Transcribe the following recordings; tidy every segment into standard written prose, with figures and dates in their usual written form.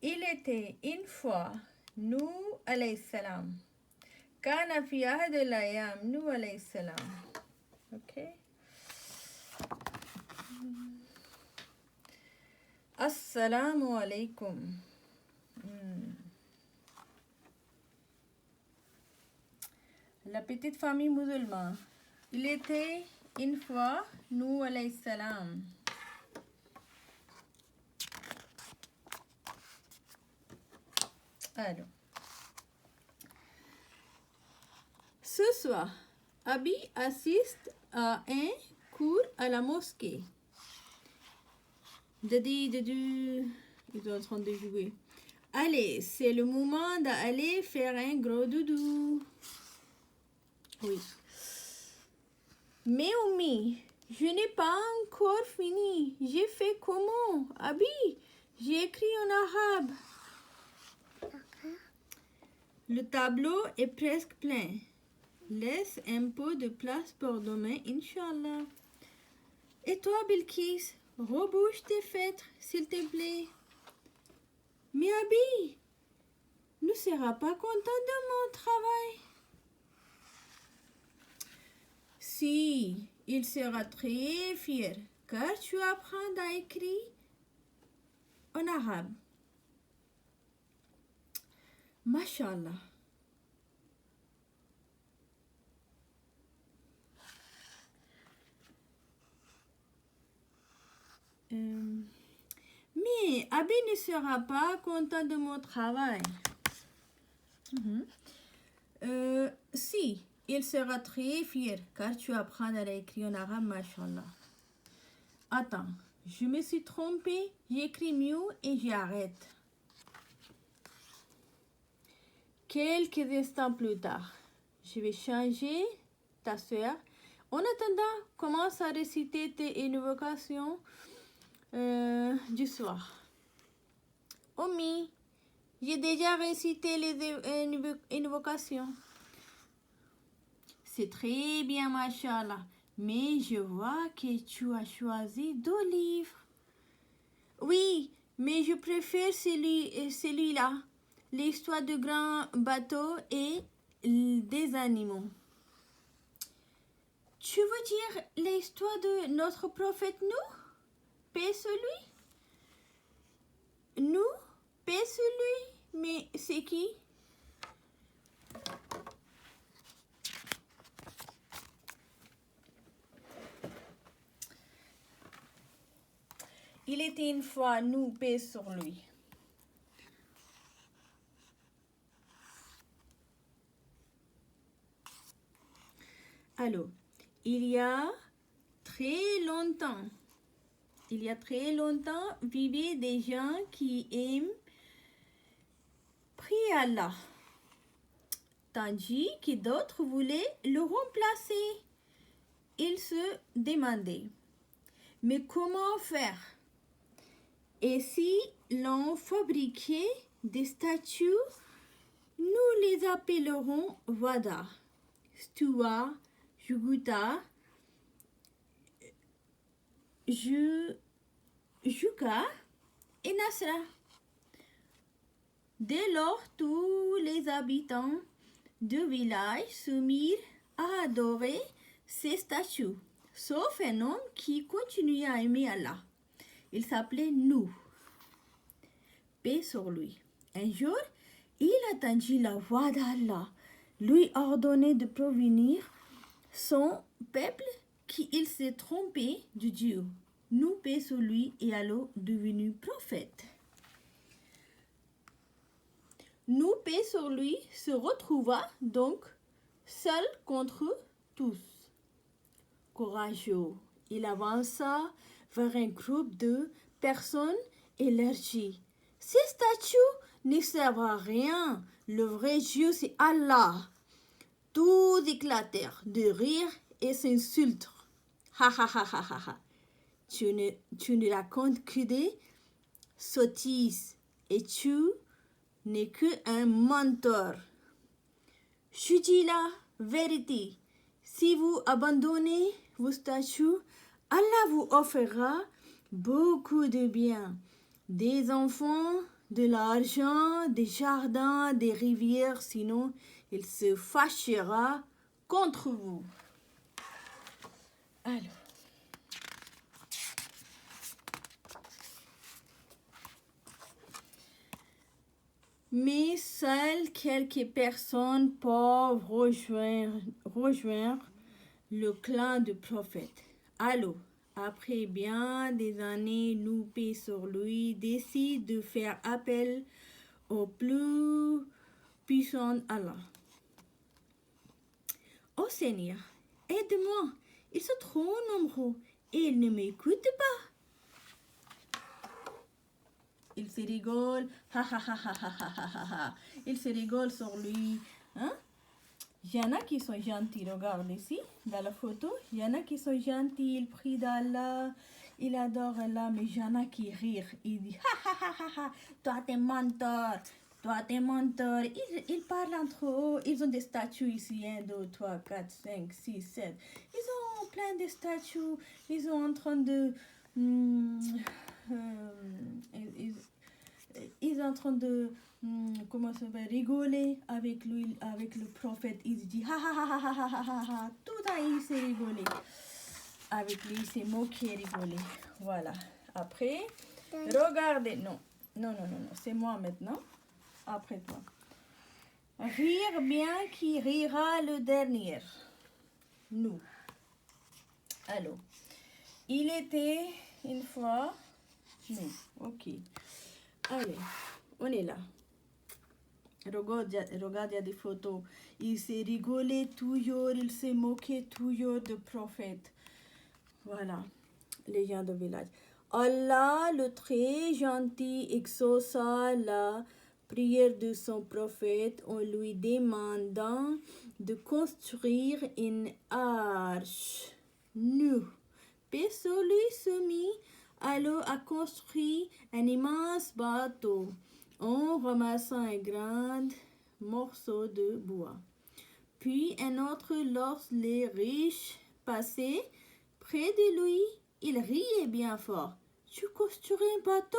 Il était une fois Nuh alayhi salam. كان في عهد الأيام نوح عليه السلام. Okay. Assalamu alaikum. La petite famille musulmane. Il était une fois Nuh alayhi salam. Alors, ce soir, Abi assiste à un cours à la mosquée. Ils sont en train de jouer. Allez, c'est le moment d'aller faire un gros doudou. Oui. Mais Oumi, je n'ai pas encore fini. J'ai fait comment? Abi, j'ai écrit en arabe. Le tableau est presque plein. Laisse un peu de place pour demain, Inch'Allah. Et toi, Bilkis, rebouche tes fêtres, s'il te plaît. Mais Abi ne sera pas content de mon travail. Si, il sera très fier, car tu apprends à écrire en arabe. Mashallah. Mais Abi ne sera pas content de mon travail. Si, il sera très fier car tu apprends à écrire en arabe, mashallah. Attends, je me suis trompée, j'écris mieux et j'arrête. Quelques instants plus tard, je vais changer ta soeur. En attendant, commence à réciter tes invocations du soir. Omi, j'ai déjà récité les invocations. C'est très bien, mashallah. Mais je vois que tu as choisi 2 livres. Oui, mais je préfère celui-là. L'histoire de grands bateaux et des animaux. Tu veux dire l'histoire de notre prophète Nuh? Paix sur lui? Nous? Paix sur lui? Mais c'est qui? Il était une fois Nuh, paix sur lui. Alors, il y a très longtemps, vivaient des gens qui aiment prier Allah, tandis que d'autres voulaient le remplacer. Ils se demandaient, mais comment faire? Et si l'on fabriquait des statues, nous les appellerons Wada, Stua, Juguta, Juka et Nasra. Dès lors, tous les habitants du village se mirent à adorer ces statues, sauf un homme qui continuait à aimer Allah. Il s'appelait Nuh. Paix sur lui. Un jour, il entendit la voix d'Allah lui ordonner de prévenir son peuple qu'il s'est trompé de Dieu. Nuh, paix sur lui, est alors devenu prophète. Nuh, paix sur lui, se retrouva donc seul contre tous. Courageux, il avança vers un groupe de personnes et leur dit: ces statues ne servent à rien, le vrai Dieu c'est Allah. Tous éclatèrent de rire et s'insultent. Ha ha ha ha ha ha. Tu ne racontes que des sottises et tu n'es qu'un menteur. Je dis la vérité. Si vous abandonnez vos statues, Allah vous offrira beaucoup de biens, des enfants, de l'argent, des jardins, des rivières, sinon il se fâchera contre vous. Alors, mais seules quelques personnes peuvent rejoindre le clan du prophète. Alors, après bien des années, nous, paix sur lui, décide de faire appel au plus puissant Allah. Ô Seigneur, aide-moi, ils sont trop nombreux et ils ne m'écoutent pas. Ils se rigolent, ha ha ha ha ha ha ha ha. Ils se rigolent sur lui. Hein? Il y en a qui sont gentils, regarde ici, dans la photo. Il y en a qui sont gentils, ils prient d'Allah, ils adorent Allah, mais il y en a qui rient. Ils disent, ha ha ha ha ha, toi t'es menteur, toi t'es menteur. Ils parlent entre eux, ils ont des statues ici, 1, 2, 3, 4, 5, 6, 7. Ils ont plein de statues, ils sont en train de... ils sont en train de comment ça va rigoler avec lui, avec le prophète. Il se dit ha ha ha ha ha ha ha ha. Tout le temps il s'est rigolé avec lui, il s'est moqué, rigolé. Voilà. Après, regardez. Non, c'est moi maintenant. Après toi. Rire bien qui rira le dernier. Nous. Alors, il était une fois nous. Ok. Allez, on est là. Regarde, il y a des photos. Il s'est rigolé toujours, il s'est moqué toujours du prophète. Voilà, les gens du village. Allah, le très gentil, exauça la prière de son prophète en lui demandant de construire une arche. Nous, paix sur lui, se mit alors à construire un immense bateau en ramassant un grand morceau de bois. Puis un autre, lorsque les riches passaient près de lui, il riait bien fort. Tu construis un bateau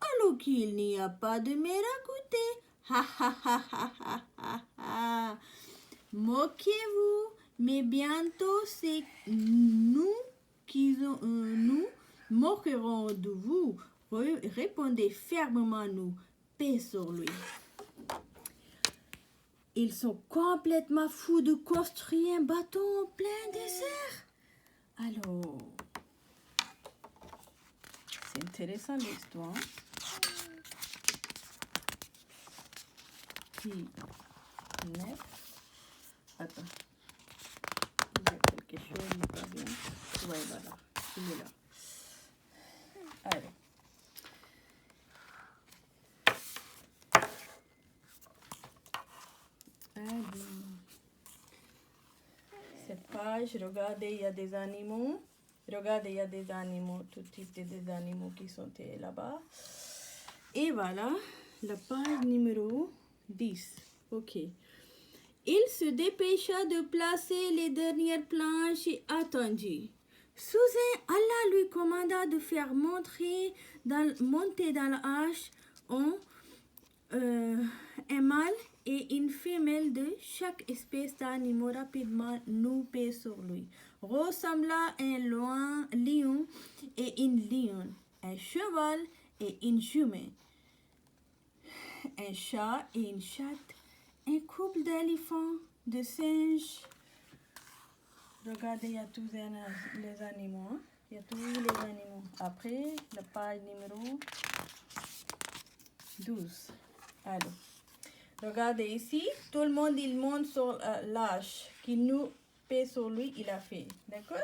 alors qu'il n'y a pas de mer à côté. Ha ha ha ha ha ha ha. Moquez-vous, mais bientôt c'est nous qui nous moquerons de vous. Répondez fermement nous. Paix sur lui. Ils sont complètement fous de construire un bateau en plein désert. Alors, c'est intéressant l'histoire. Qui naît. Attends. Il y a quelque chose qui n'est pas bien. Ouais, voilà. Il est là. Allez. Cette page, regardez, il y a des animaux. Regardez, il y a des animaux, tout type des animaux qui sont là-bas. Et voilà, la page numéro 10. Ok. Il se dépêcha de placer les dernières planches et attendit. Soudain, Allah lui commanda de faire monter dans la hache un mâle et une femelle de chaque espèce d'animal rapidement noué sur lui. Ressembla à un lion et une lionne, un cheval et une jument, un chat et une chatte, un couple d'éléphants, de singes. Regardez, il y a tous les animaux. Hein? Il y a tous les animaux. Après, la page numéro 12. Alors, regardez ici, tout le monde il monte sur l'âge qui nous pèse sur lui, il a fait. D'accord?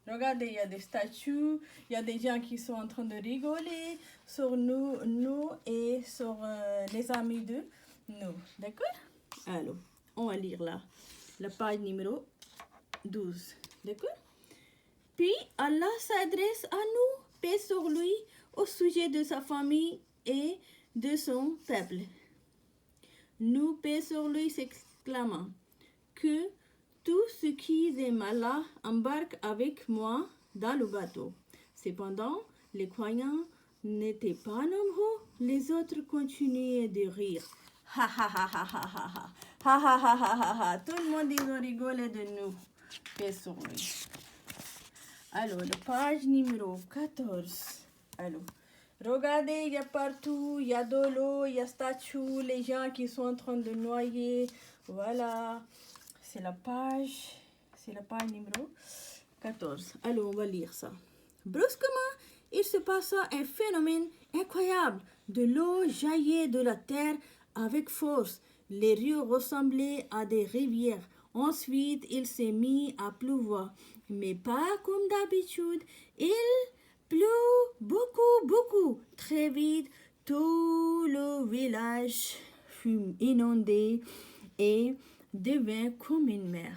Regardez, il y a des statues, il y a des gens qui sont en train de rigoler sur nous et sur les amis de nous. D'accord? Alors, on va lire là, la page numéro 12. D'accord? Puis Allah s'adresse à nous, paix sur lui, au sujet de sa famille et de son peuple. Nous, paix sur lui, s'exclamant que tous ceux qui aiment Allah embarquent avec moi dans le bateau. Cependant, les croyants n'étaient pas nombreux Les autres continuaient de rire. Ha ha ha ha ha ha ha. Ha ha ha ha ha ha. Tout le monde, ils ont rigolé de nous. Paix sur lui. Alors, la page numéro 14. Alors, regardez, il y a partout, il y a de l'eau, il y a statues, les gens qui sont en train de noyer. Voilà, c'est la page numéro 14. Alors, on va lire ça. Brusquement, il se passa un phénomène incroyable. De l'eau jaillit de la terre avec force. Les rues ressemblaient à des rivières. Ensuite, il s'est mis à pleuvoir, mais pas comme d'habitude. Il pleut beaucoup, beaucoup. Très vite, tout le village fut inondé et devint comme une mer.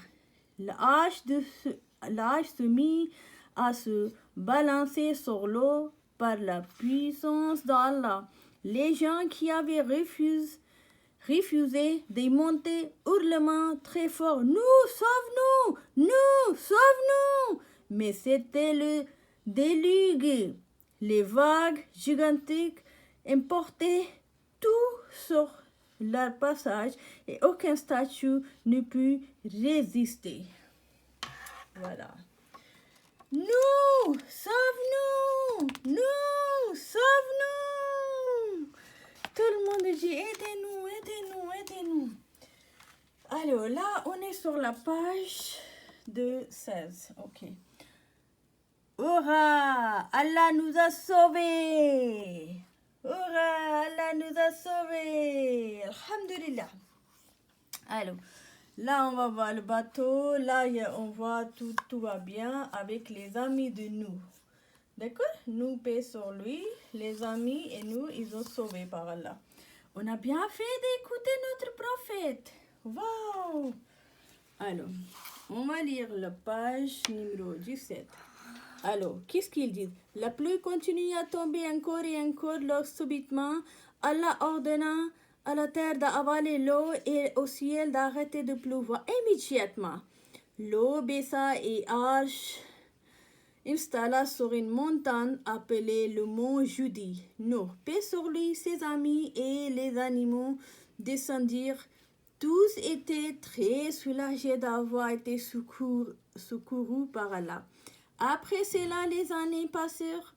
L'âge se mit à se balancer sur l'eau par la puissance d'Allah. Les gens qui avaient refusé de monter hurlement très fort. Nous, sauve-nous! Nous, sauve-nous! Mais c'était le déluge. Les vagues gigantiques emportaient tout sur leur passage et aucun statut ne put résister. Voilà. Nous, sauve-nous! Nous, sauve-nous! Tout le monde dit aidez-nous, aidez-nous, aidez-nous. Alors là, on est sur la page de 16. Ok. Hurrah! Allah nous a sauvés! Hurrah! Allah nous a sauvés! Alhamdulillah. Alors, là, on va voir le bateau. Là, on voit tout va bien avec les amis de nous. D'accord? Nous, paix sur lui, les amis et nous, ils ont sauvés par Allah. On a bien fait d'écouter notre prophète. Wow! Alors, on va lire la page numéro 17. Alors, qu'est-ce qu'ils disent? La pluie continue à tomber encore et encore lorsque subitement Allah ordonna à la terre d'avaler l'eau et au ciel d'arrêter de pleuvoir immédiatement. L'eau baissa et Arche installa sur une montagne appelée le mont Judi. Nous, paix sur lui, ses amis et les animaux descendirent. Tous étaient très soulagés d'avoir été secourus par Allah. Après cela, les années passèrent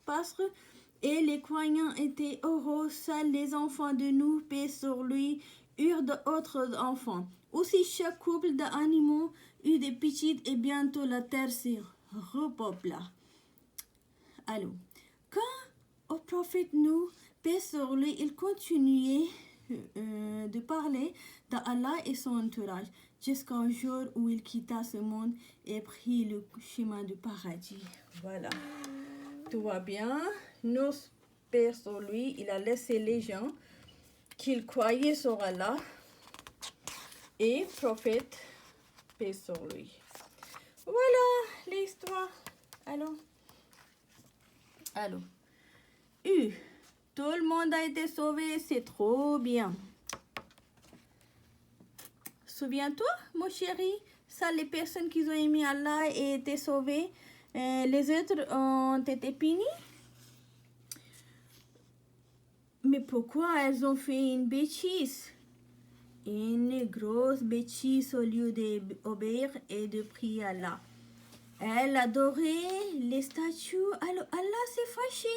et les croyants étaient heureux. Seuls les enfants de nous, paix sur lui, eurent d'autres enfants. Aussi chaque couple d'animaux eut des petites et bientôt la terre se repeupla. Alors, quand au prophète nous, paix sur lui, il continuait de parler d'Allah et son entourage jusqu'au jour où il quitta ce monde et prit le chemin du paradis. Voilà. Tout va bien. Nous, paix sur lui, il a laissé les gens qu'il croyait sur Allah et prophète, paix sur lui. Voilà l'histoire. Alors, tout le monde a été sauvé, c'est trop bien. Souviens-toi, mon chéri, ça, les personnes qui ont aimé Allah et été sauvées, les autres ont été punis. Mais pourquoi elles ont fait une bêtise? Une grosse bêtise au lieu d'obéir et de prier Allah. Elle adorait les statues, alors Allah s'est fâché.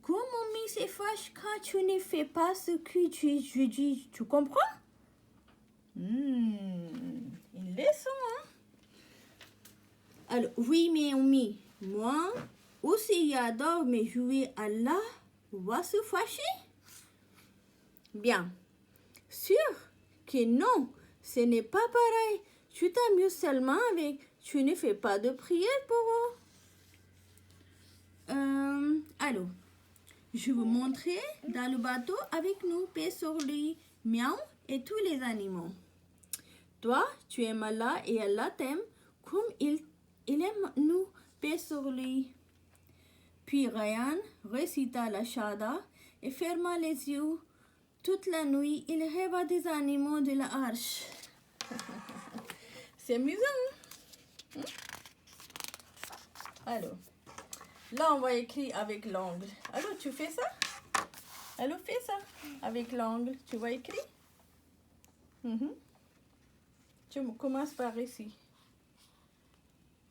Comment il s'est fâché quand tu ne fais pas ce que tu dis? Tu comprends? Une leçon, hein? Alors, oui, mais Oumi, moi aussi j'adore mais jouer Allah va se fâcher? Bien, sûr que non, ce n'est pas pareil. Tu t'amuses seulement avec, tu ne fais pas de prière pour eux. Alors, je vais vous montrer dans le bateau avec nous, paix sur lui, miaou et tous les animaux. Toi, tu aimes Allah et Allah t'aime comme il aime nous, paix sur lui. Puis Ryan récita la Shahada et ferma les yeux. Toute la nuit, il rêva des animaux de la arche. C'est amusant, hein? Alors, là, on va écrire avec l'ongle. Alors, tu fais ça? Alors fais ça avec l'angle. Tu vois écrit? Tu commences par ici.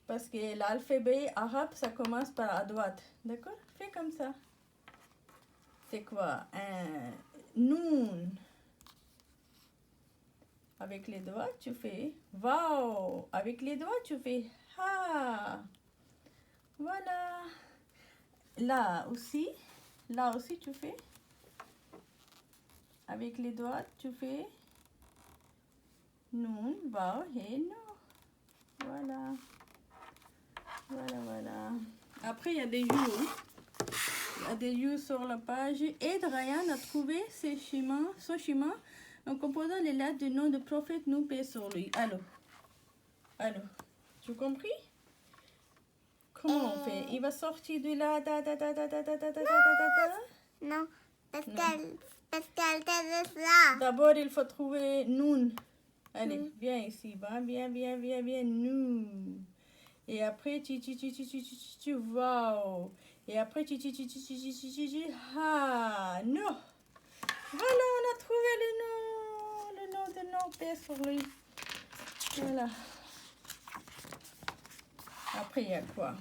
Parce que l'alphabet arabe, ça commence par à droite. D'accord? Fais comme ça. C'est quoi? Un noun. Avec les doigts, tu fais wow. Avec les doigts, tu fais ha. Voilà. Là aussi, tu fais. Avec les doigts, tu fais noun, wow et non. Voilà. Voilà. Après, il y a des yeux. Il y a des yeux sur la page. Aide Ryan à trouver son chemin en composant les lettres du nom du prophète, nous paix sur lui. Allô? Tu as compris? Comment on fait? Il va sortir de là. Non, parce qu'elle était là. D'abord, il faut trouver Noun. Allez, viens ici. Viens. Noun. Et après, tu wow. Et après, tu ha. Non. Voilà, on a trouvé le nom de notre père sur lui. Voilà. Après, il y a quoi?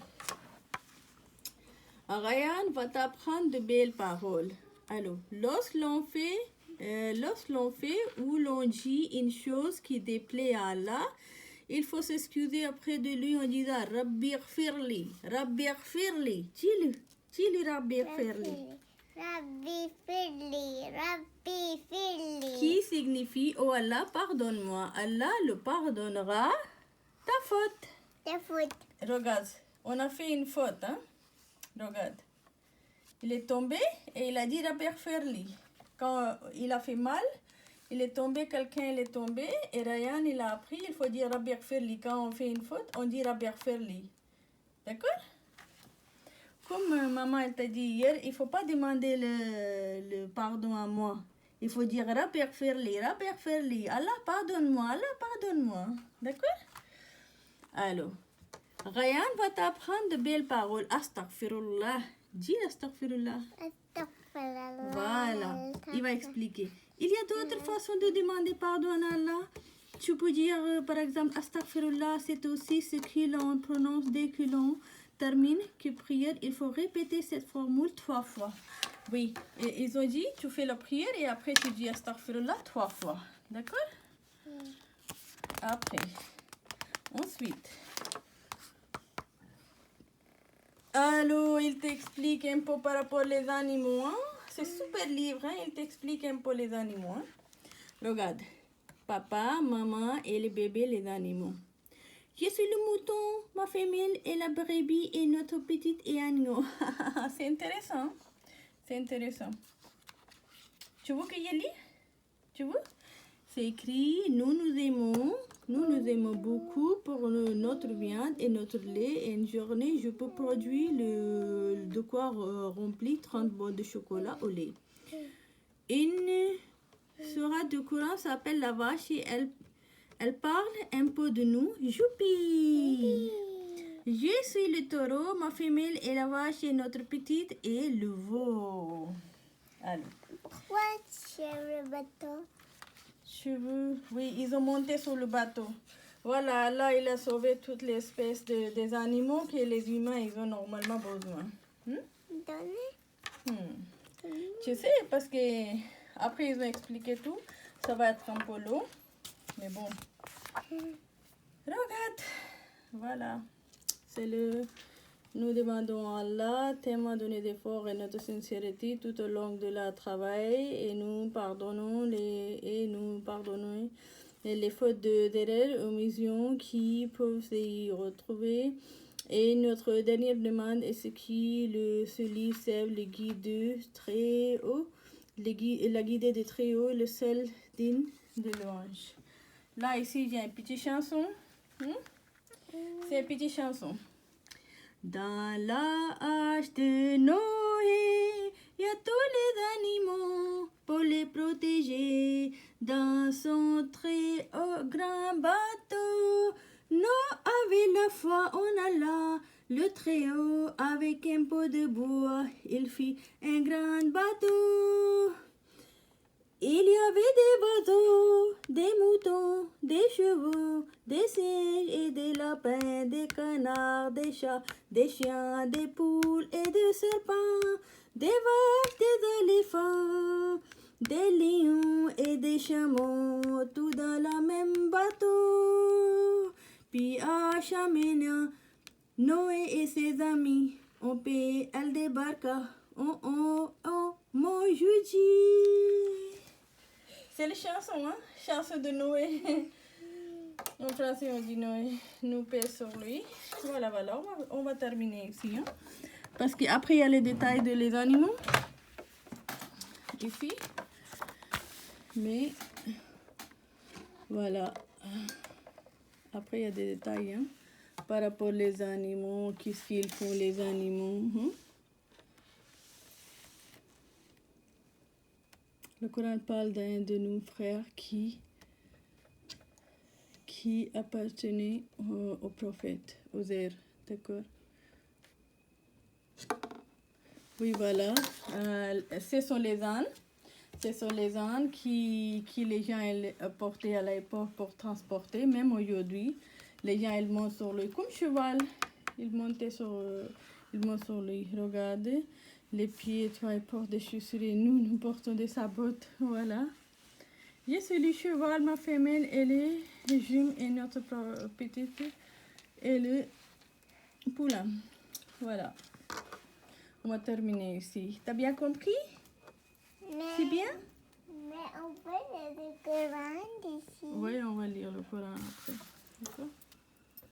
Ryan va t'apprendre de belles paroles. Alors, lorsqu'on fait ou l'on dit une chose qui déplaît à Allah, il faut s'excuser auprès de lui en disant Rabbi Gfirli. Dis-le Rabbi Gfirli. Rabbi Firli. Qui signifie oh Allah, pardonne-moi. Allah le pardonnera ta faute. Ta faute. Regarde, on a fait une faute, hein? Regarde. Il est tombé et il a dit Rabbi Gfirli. Quand il a fait mal, il est tombé, quelqu'un est tombé et Ryan il a appris, il faut dire Rabbi Gfirli. Quand on fait une faute, on dit Rabbi Gfirli. D'accord? Comme maman elle t'a dit hier, il ne faut pas demander le pardon à moi. Il faut dire Rabbi Gfirli. Allah pardonne-moi. D'accord? Alors, Ryan va t'apprendre de belles paroles. Astaghfirullah. Dis astaghfirullah. Voilà, il va expliquer. Il y a d'autres façons de demander pardon à Allah. Tu peux dire, par exemple, astaghfirullah, c'est aussi ce que l'on prononce dès que l'on termine que prière. Il faut répéter cette formule 3 fois. Oui, et ils ont dit, tu fais la prière et après tu dis astaghfirullah 3 fois. D'accord? Après, ensuite. Alors, il t'explique un peu par rapport aux animaux. Hein? C'est super livre, hein? Il t'explique un peu les animaux. Hein? Regarde, papa, maman et les bébés, les animaux. Je suis le mouton, ma femelle et la brebis et notre petite et agneau. C'est intéressant. C'est intéressant. Tu veux que je lis? Tu veux? C'est écrit, nous nous aimons beaucoup pour notre viande et notre lait. Et une journée, je peux produire de quoi remplir 30 bols de chocolat au lait. Une sourate du Coran s'appelle la vache et elle parle un peu de nous. Youpi! Je suis le taureau, ma femelle est la vache et notre petite est le veau. Allez. Pourquoi sur le bateau? Cheveux, oui, ils ont monté sur le bateau. Voilà, là, il a sauvé toutes les espèces des animaux que les humains, ils ont normalement besoin. Tu sais, parce que après, ils ont expliqué tout. Ça va être un peu long. Mais bon. Regarde. Voilà. C'est nous demandons à Allah tellement donner d'efforts et notre sincérité tout au long de la travail et nous pardonnons les fautes d'erreur, omissions qui peuvent s'y retrouver. Et notre dernière demande est ce qui celui serve le guide de très haut, la guidée de très haut, le seul digne de louange. Là, ici, il y a une petite chanson. C'est une petite chanson. Dans l'âge de Noé, il y a tous les animaux pour les protéger. Dans son très grand bateau, Noé avait la foi en Allah, le très haut avec un peu de bois. il fit un grand bateau. Il y avait des bateaux, des moutons, des chevaux, des singes et des lapins, des canards, des chats, des chiens, des poules et des serpents, des vaches, des éléphants, des lions et des chameaux, tout dans le même bateau. Puis à Chaménia, Noé et ses amis, on paie, elle débarqua, mon jeudi. C'est les chansons, hein? Chanson de Noé. En français, on dit Noé, nous paie sur lui. Voilà, voilà, on va terminer ici. Hein? Parce qu'après, il y a les détails de les animaux. Ici. Mais, voilà. Après, il y a des détails, hein? Par rapport aux animaux, qu'est-ce qu'ils font les animaux. Hein? Le Coran parle d'un de nos frères qui appartenait au prophète, Ozer, d'accord? Oui, voilà. Ce sont les ânes. Ce sont les ânes qui les gens portaient à l'époque pour transporter. Même aujourd'hui, les gens ils montent sur lui comme cheval. Ils montent sur lui. Regardez. Les pieds, tu vois, ils portent des chaussures et nous portons des sabots. Voilà. Je suis le cheval, ma femelle, elle est le jume et notre petite et le poulain. Voilà. On va terminer ici. T'as bien compris? C'est bien? Mais on peut lire le Coran d'ici. Oui, on va lire le Coran après. D'accord?